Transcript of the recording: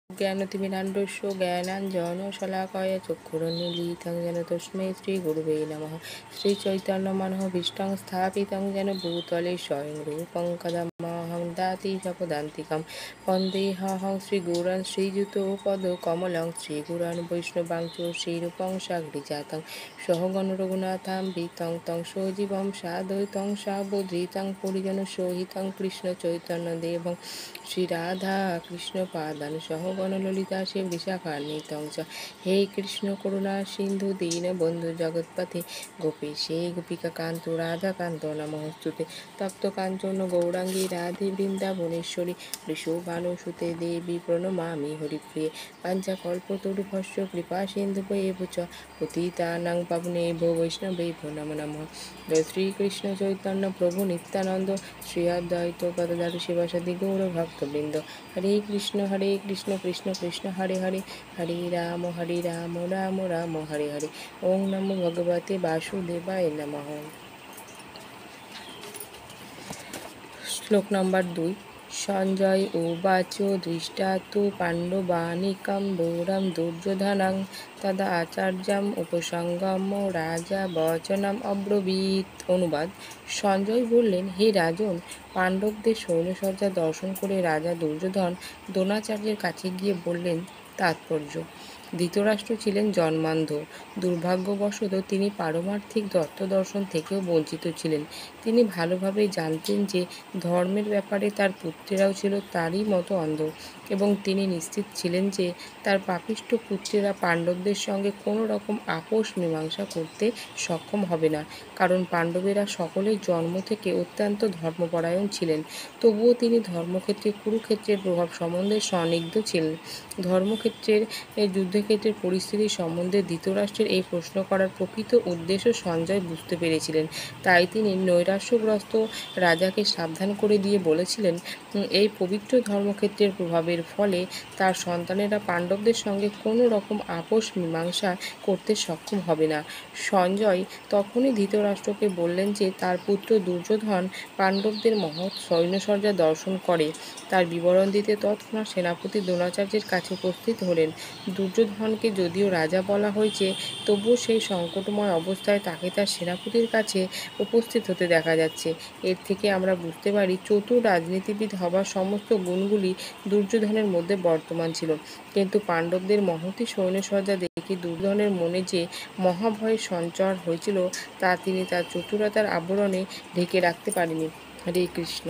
ज्ञानतिमिरान्धस्य ज्ञानाञ्जनशलाकया चक्षुरुन्मीलितं येन तस्मै श्रीगुरुवे नमः। श्रीचैतन्यमनोभीष्टं स्थापितं येन भूतले स्वयं रूपं कदा मह्यं ददाति स्वपदान्तिकं। वन्देऽहं श्रीगुरून् श्रीयुतपदकमलं श्रीगुरून् वैष्णवांश्च श्रीरूपं साग्रजातं सहगण रघुनाथान्वितं तं सजीवं साद्वैतं सावधूतं परिजनसहितं कृष्णचैतन्यदेवं श्रीराधाकृष्णपादान् सहगण ललिता श्रीविशाखान्वितं च। हे कृष्ण करुणा सिन्धु दीनबन्धु जगत्पते गोपेशे गोपिकान्त राधाकान्त नमोऽस्तुते। तप्त काञ्चन गौराङ्गी राधे वृन्दावनेश्वरी वृषभानुसुते देवी प्रणमामि हरिप्रिये। वाञ्छाकल्पतरुभ्यश्च कृपासिन्धुभ्येव च पतितानां पावनेभ्यो वैष्णवेभ्यो नमो नमः। जय श्रीकृष्ण चैतन्य प्रभु नित्यानन्द श्री अद्वैत गदाधर शिवासादि गौरभक्तवृन्द। हरे कृष्ण कृष्ण कृष्ण हरे हरे हरे राम राम राम हरे हरे। ओं नमो भगवते वासुदेवाय नमः। श्लोक नम्बर 2। सञ्जय उवाच दृष्ट्वा तु पाण्डवानीकं घोरं दुर्योधनं तदा आचार्यम् उपसंगम्य राजा वचनम् अब्रवीत्। অনুবাদ। সঞ্জয় বললেন, হে রাজন, পাণ্ডবদের সৈন্যসজ্জা দর্শন করে রাজা দুর্যোধন দ্রোণাচার্যের কাছে গিয়ে বললেন। তাৎপর্য: ধৃতরাষ্ট্র ছিলেন জন্মান্ধ। দুর্ভাগ্যবশত তিনি পারমার্থিক তত্ত্বদর্শন থেকেও বঞ্চিত ছিলেন। তিনি ভালোভাবেই জানতেন যে ধর্মের ব্যাপারে তার পুত্রেরাও ছিল তারই মতো অন্ধ, এবং তিনি নিশ্চিত ছিলেন যে তার পাপিষ্ঠ পুত্রেরা পাণ্ডবদের সঙ্গে কোনো রকম আপোষ মীমাংসা করতে সক্ষম হবে না, কারণ পাণ্ডবেরা সকলের জন্ম থেকে অত্যন্ত ধর্মপরায়ণ ছিলেন। তবুও তিনি ধর্মক্ষেত্রে কুরুক্ষেত্রের প্রভাব সম্বন্ধে সন্দিগ্ধ ছিলেন। ধর্মক্ষেত্রের যুদ্ধক্ষেত্রের পরিস্থিতি সম্বন্ধে ধৃতরাষ্ট্রের এই প্রশ্ন করার প্রকৃত উদ্দেশ্য সঞ্জয় বুঝতে পেরেছিলেন। তাই তিনি নৈরাশ্যগ্রস্ত রাজাকে সাবধান করে দিয়ে বলেছিলেন, এই পবিত্র ধর্মক্ষেত্রের প্রভাবের ফলে তার সন্তানেরা পাণ্ডবদের সঙ্গে কোনো রকম আপোষ মীমাংসা করতে সক্ষম হবে না। সঞ্জয় তখনই ধৃতরাষ্ট্রকে বললেন যে তার পুত্র দুর্যোধন পাণ্ডবদের মহৎ সৈন্যসজ্জা দর্শন করে। তার বিবরণ দিতে তৎক্ষণাৎ সেনাপতি দ্রোণাচার্যের কাছে উপস্থিত হলেন। দুর্যোধনকে যদিও রাজা বলা হয়েছে, তবুও সেই সংকটময় অবস্থায় তাকে তার সেনাপতির কাছে উপস্থিত হতে দেখা যাচ্ছে। এর থেকে আমরা বুঝতে পারি চতুর রাজনীতিবিদ হবার সমস্ত গুণগুলি দুর্যোধনের মধ্যে বর্তমান ছিল, কিন্তু পাণ্ডবদের মহতী সৈন্যসজ্জা দেখে দুর্যোধনের মনে যে মহাভয়ের সঞ্চার হয়েছিল তা তিনি তার চতুরতার আবরণে ঢেকে রাখতে পারেননি। হরে কৃষ্ণ।